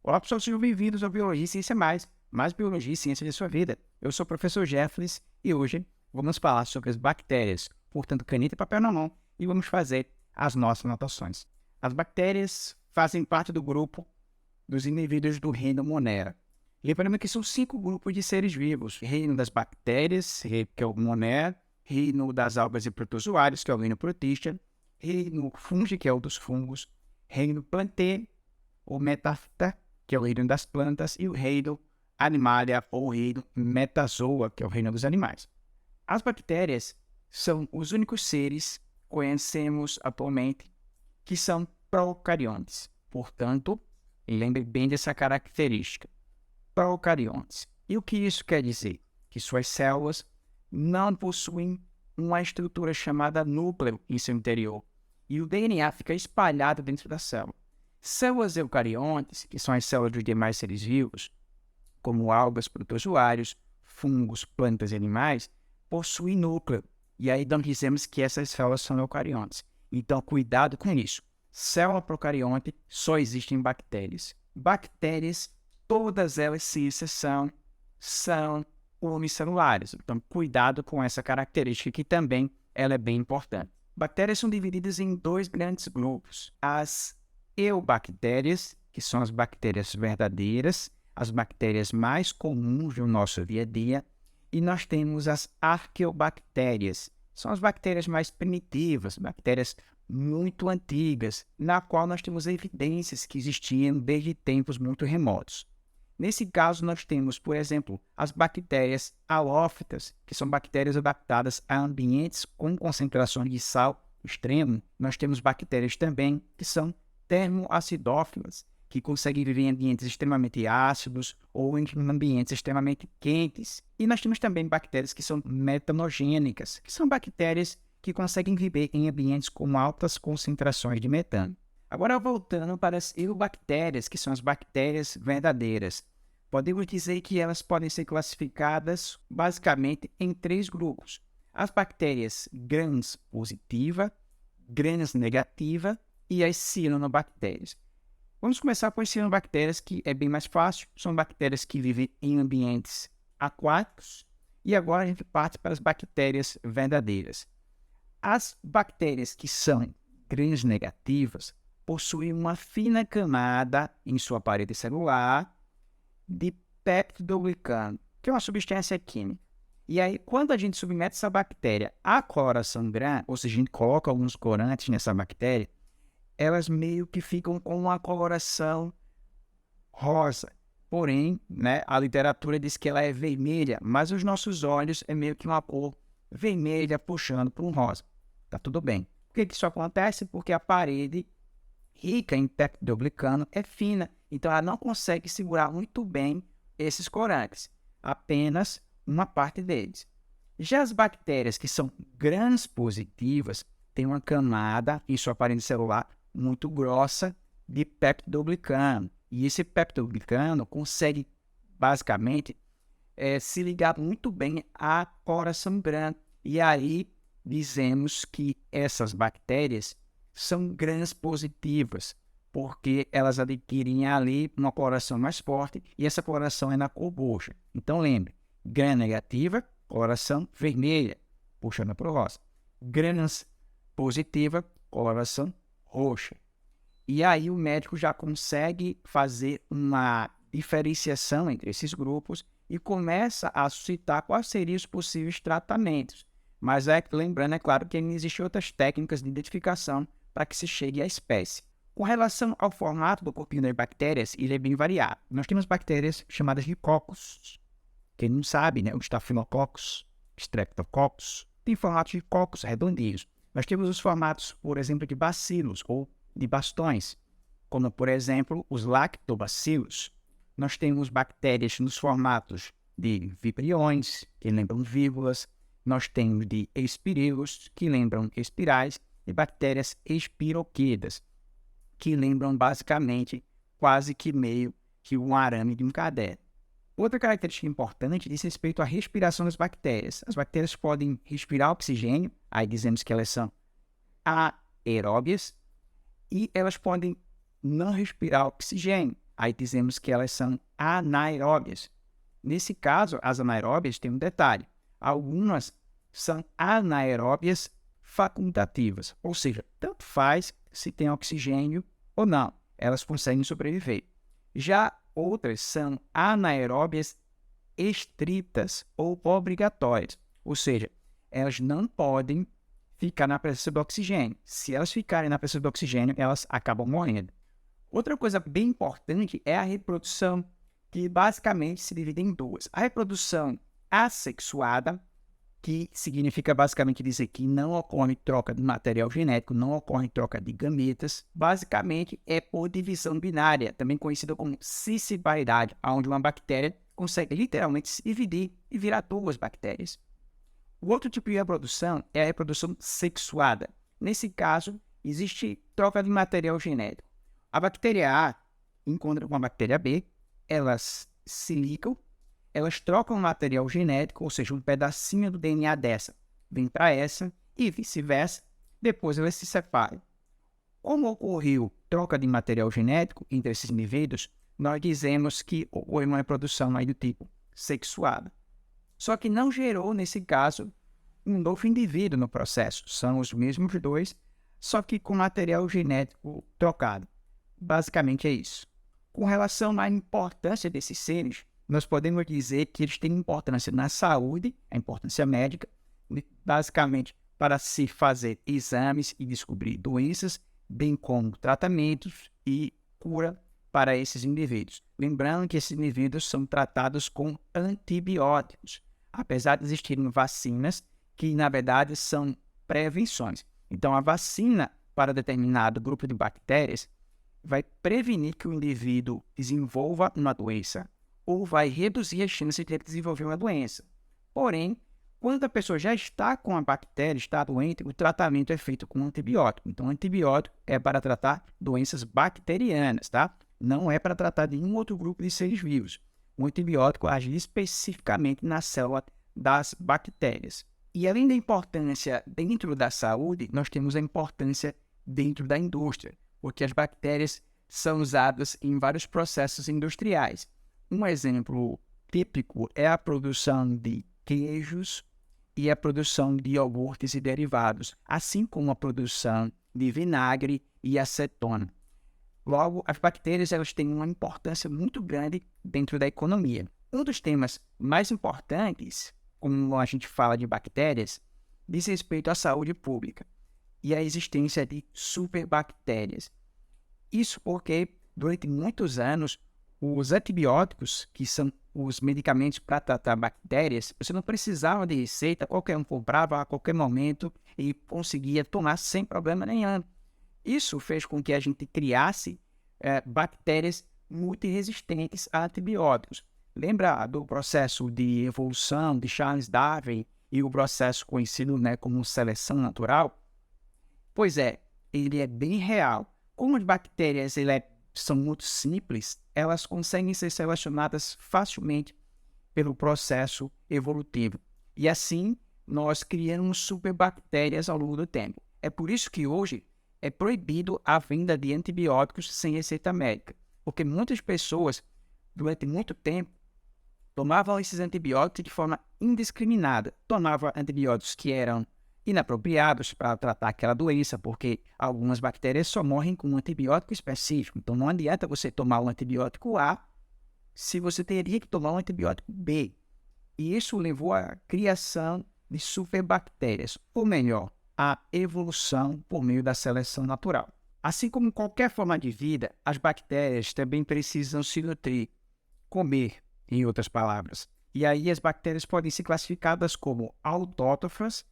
Olá, pessoal, sejam bem-vindos ao Biologia e Ciência mais biologia e ciência de sua vida. Eu sou o professor Jeffries e hoje vamos falar sobre as bactérias, portanto, caneta e papel na mão, e vamos fazer as nossas anotações. As bactérias fazem parte do grupo dos indivíduos do reino Monera. Lembrando que são 5 grupos de seres vivos: reino das bactérias, que é o Monera, reino das algas e protozoários, que é o reino Protista, reino Fungi, que é o dos fungos, reino Plantae, ou Metaphyta, que é o reino das plantas, e o reino Animalia, ou reino Metazoa, que é o reino dos animais. As bactérias são os únicos seres que conhecemos atualmente que são procariontes. Portanto, lembre bem dessa característica, procariontes. E o que isso quer dizer? Que suas células não possuem uma estrutura chamada núcleo em seu interior, e o DNA fica espalhado dentro da célula. Células eucariontes, que são as células dos demais seres vivos, como algas, protozoários, fungos, plantas e animais, possuem núcleo. E aí nós dizemos que essas células são eucariontes. Então, cuidado com isso. Célula procarionte só existe em bactérias. Bactérias, todas elas, sem exceção, são unicelulares. Então, cuidado com essa característica que também ela é bem importante. Bactérias são divididas em 2 grandes grupos. As eubactérias, que são as bactérias verdadeiras, as bactérias mais comuns do nosso dia a dia, e nós temos as arqueobactérias, são as bactérias mais primitivas, bactérias muito antigas, na qual nós temos evidências que existiam desde tempos muito remotos. Nesse caso, nós temos, por exemplo, as bactérias halófitas, que são bactérias adaptadas a ambientes com concentrações de sal extremo. Nós temos bactérias também que são termoacidófilas, que conseguem viver em ambientes extremamente ácidos ou em ambientes extremamente quentes. E nós temos também bactérias que são metanogênicas, que são bactérias que conseguem viver em ambientes com altas concentrações de metano. Agora, voltando para as eubactérias, que são as bactérias verdadeiras, podemos dizer que elas podem ser classificadas basicamente em 3 grupos: as bactérias gram-positiva, gram-negativa e as cianobactérias. Vamos começar com as cianobactérias, que é bem mais fácil. São bactérias que vivem em ambientes aquáticos. E agora a gente parte para as bactérias verdadeiras. As bactérias que são gram-negativas possuem uma fina camada em sua parede celular de peptidoglicano, que é uma substância química. E aí, quando a gente submete essa bactéria à coloração gram, ou seja, a gente coloca alguns corantes nessa bactéria, elas meio que ficam com uma coloração rosa. Porém, a literatura diz que ela é vermelha, mas os nossos olhos é meio que uma cor vermelha puxando para um rosa. Tá tudo bem. Por que isso acontece? Porque a parede rica em peptidoglicano é fina, então ela não consegue segurar muito bem esses corantes, apenas uma parte deles. Já as bactérias que são gram-positivas têm uma camada em sua parede celular muito grossa de peptidoglicano, e esse peptidoglicano consegue basicamente se ligar muito bem à coloração gram, e aí dizemos que essas bactérias são gram-positivas, porque elas adquirem ali uma coloração mais forte, e essa coloração é na cor roxa. Então lembre, gram-negativa, coloração vermelha, puxando para o rosa. Gram-positiva, coloração roxa. E aí o médico já consegue fazer uma diferenciação entre esses grupos e começa a suscitar quais seriam os possíveis tratamentos. Mas lembrando, é claro, que existem outras técnicas de identificação para que se chegue à espécie. Com relação ao formato do corpinho das bactérias, ele é bem variado. Nós temos bactérias chamadas de cocos. Quem não sabe, o Staphylococcus, Streptococcus, tem formatos de cocos redondinhos. Nós temos os formatos, por exemplo, de bacilos ou de bastões, como, por exemplo, os lactobacilos. Nós temos bactérias nos formatos de vibriões, que lembram vírgulas. Nós temos de espirelos, que lembram espirais, e bactérias espiroquetas, que lembram basicamente quase que meio que um arame de um caderno. Outra característica importante diz respeito à respiração das bactérias. As bactérias podem respirar oxigênio, aí dizemos que elas são aeróbias, e elas podem não respirar oxigênio, aí dizemos que elas são anaeróbias. Nesse caso, as anaeróbias têm um detalhe. Algumas são anaeróbias facultativas, ou seja, tanto faz se tem oxigênio ou não, elas conseguem sobreviver. Já outras são anaeróbias estritas ou obrigatórias, ou seja, elas não podem ficar na presença do oxigênio. Se elas ficarem na presença do oxigênio, elas acabam morrendo. Outra coisa bem importante é a reprodução, que basicamente se divide em duas. A reprodução assexuada, que significa basicamente dizer que não ocorre troca de material genético, não ocorre troca de gametas. Basicamente é por divisão binária, também conhecida como cisciparidade, onde uma bactéria consegue literalmente se dividir e virar duas bactérias. O outro tipo de reprodução é a reprodução sexuada. Nesse caso, existe troca de material genético. A bactéria A encontra com a bactéria B, elas se ligam, elas trocam material genético, ou seja, um pedacinho do DNA dessa vem para essa e vice-versa, depois elas se separam. Como ocorreu troca de material genético entre esses indivíduos, nós dizemos que ocorreu uma reprodução aí do tipo sexuada. Só que não gerou, nesse caso, um novo indivíduo no processo. São os mesmos dois, só que com material genético trocado. Basicamente é isso. Com relação à importância desses seres, nós podemos dizer que eles têm importância na saúde, a importância médica, basicamente para se fazer exames e descobrir doenças, bem como tratamentos e cura para esses indivíduos. Lembrando que esses indivíduos são tratados com antibióticos, apesar de existirem vacinas que, na verdade, são prevenções. Então, a vacina para determinado grupo de bactérias vai prevenir que o indivíduo desenvolva uma doença ou vai reduzir as chances de ele desenvolver uma doença. Porém, quando a pessoa já está com a bactéria, está doente, o tratamento é feito com antibiótico. Então, o antibiótico é para tratar doenças bacterianas, tá? Não é para tratar de nenhum outro grupo de seres vivos. O antibiótico age especificamente na célula das bactérias. E além da importância dentro da saúde, nós temos a importância dentro da indústria, porque as bactérias são usadas em vários processos industriais. Um exemplo típico é a produção de queijos e a produção de iogurtes e derivados, assim como a produção de vinagre e acetona. Logo, as bactérias elas têm uma importância muito grande dentro da economia. Um dos temas mais importantes, como a gente fala de bactérias, diz respeito à saúde pública e à existência de superbactérias. Isso porque, durante muitos anos, os antibióticos, que são os medicamentos para tratar bactérias, você não precisava de receita, qualquer um comprava a qualquer momento e conseguia tomar sem problema nenhum. Isso fez com que a gente criasse bactérias multiresistentes a antibióticos. Lembra do processo de evolução de Charles Darwin e o processo conhecido, como seleção natural? Pois é, ele é bem real. Como as bactérias são muito simples, elas conseguem ser selecionadas facilmente pelo processo evolutivo. E assim, nós criamos superbactérias ao longo do tempo. É por isso que hoje é proibido a venda de antibióticos sem receita médica, porque muitas pessoas, durante muito tempo, tomavam esses antibióticos de forma indiscriminada. Tomavam antibióticos que eram inapropriados para tratar aquela doença, porque algumas bactérias só morrem com um antibiótico específico. Então, não adianta você tomar um antibiótico A se você teria que tomar um antibiótico B. E isso levou à criação de superbactérias, ou melhor, à evolução por meio da seleção natural. Assim como qualquer forma de vida, as bactérias também precisam se nutrir, comer, em outras palavras. E aí as bactérias podem ser classificadas como autótrofas,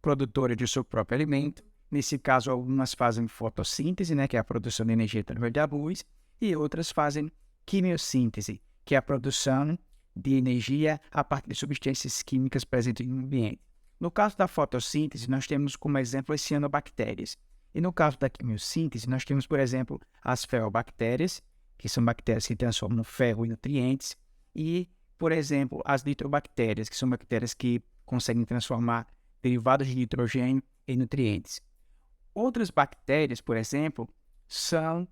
produtoras de seu próprio alimento. Nesse caso, algumas fazem fotossíntese, que é a produção de energia através da luz, e outras fazem quimiossíntese, que é a produção de energia a partir de substâncias químicas presentes no ambiente. No caso da fotossíntese, nós temos como exemplo as cianobactérias. E no caso da quimiossíntese, nós temos, por exemplo, as ferrobactérias, que são bactérias que transformam ferro em nutrientes, e, por exemplo, as nitrobactérias, que são bactérias que conseguem transformar derivados de nitrogênio em nutrientes. Outras bactérias, por exemplo, são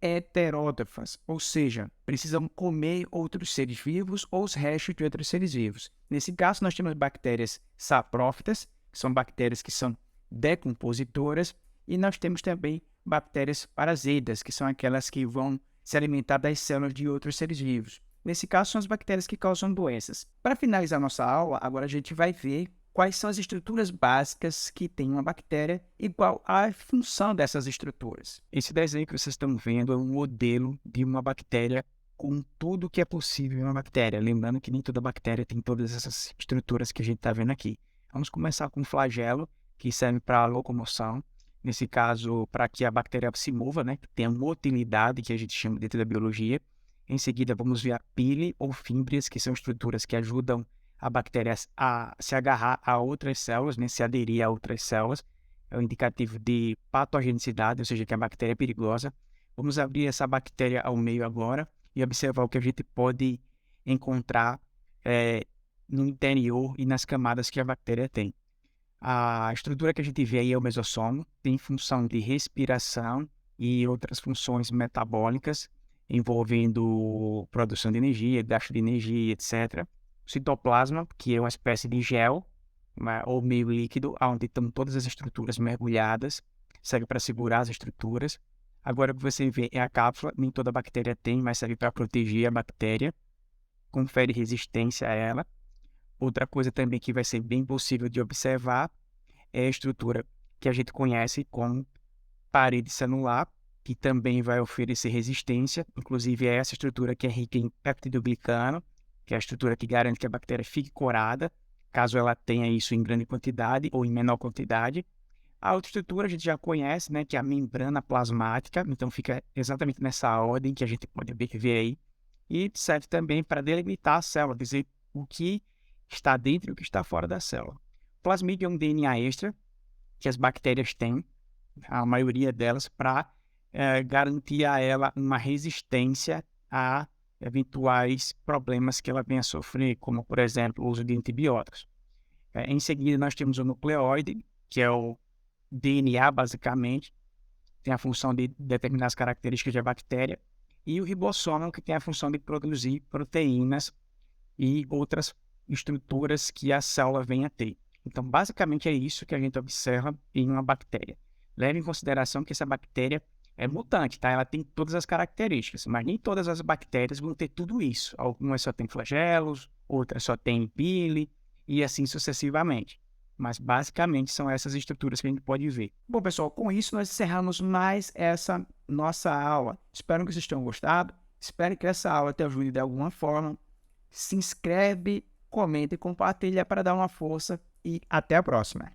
heterótrofas, ou seja, precisam comer outros seres vivos ou os restos de outros seres vivos. Nesse caso, nós temos bactérias saprófitas, que são bactérias que são decompositoras, e nós temos também bactérias parasitas, que são aquelas que vão se alimentar das células de outros seres vivos. Nesse caso, são as bactérias que causam doenças. Para finalizar nossa aula, agora a gente vai ver quais são as estruturas básicas que tem uma bactéria e qual a função dessas estruturas. Esse desenho que vocês estão vendo é um modelo de uma bactéria com tudo que é possível em uma bactéria. Lembrando que nem toda bactéria tem todas essas estruturas que a gente está vendo aqui. Vamos começar com o flagelo, que serve para a locomoção. Nesse caso, para que a bactéria se mova, né? Que tem a motilidade, que a gente chama dentro da biologia. Em seguida, vamos ver a pile ou fímbrias, que são estruturas que ajudam a bactéria a se agarrar a outras células, né? Se aderir a outras células. É um indicativo de patogenicidade, ou seja, que a bactéria é perigosa. Vamos abrir essa bactéria ao meio agora e observar o que a gente pode encontrar no interior e nas camadas que a bactéria tem. A estrutura que a gente vê aí é o mesossomo, tem função de respiração e outras funções metabólicas, envolvendo produção de energia, gasto de energia, etc. O citoplasma, que é uma espécie de gel, ou meio líquido, onde estão todas as estruturas mergulhadas, serve para segurar as estruturas. Agora, o que você vê é a cápsula, nem toda bactéria tem, mas serve para proteger a bactéria, confere resistência a ela. Outra coisa também que vai ser bem possível de observar é a estrutura que a gente conhece como parede celular, que também vai oferecer resistência. Inclusive, é essa estrutura que é rica em peptidoglicano, que é a estrutura que garante que a bactéria fique corada, caso ela tenha isso em grande quantidade ou em menor quantidade. A outra estrutura a gente já conhece, né, que é a membrana plasmática, então fica exatamente nessa ordem que a gente pode ver aí, e serve também para delimitar a célula, dizer o que está dentro e o que está fora da célula. O plasmídio é um DNA extra que as bactérias têm, a maioria delas, para garantir a ela uma resistência a eventuais problemas que ela venha a sofrer, como, por exemplo, o uso de antibióticos. Em seguida, nós temos o nucleóide, que é o DNA, basicamente, tem a função de determinar as características da bactéria, e o ribossomo, que tem a função de produzir proteínas e outras estruturas que a célula vem a ter. Então, basicamente é isso que a gente observa em uma bactéria. Leve em consideração que essa bactéria é mutante, tá? Ela tem todas as características, mas nem todas as bactérias vão ter tudo isso. Algumas só têm flagelos, outras só têm pile, e assim sucessivamente. Mas, basicamente, são essas estruturas que a gente pode ver. Bom, pessoal, com isso nós encerramos mais essa nossa aula. Espero que vocês tenham gostado. Espero que essa aula te ajude de alguma forma. Se inscreve, comenta e compartilha para dar uma força e até a próxima.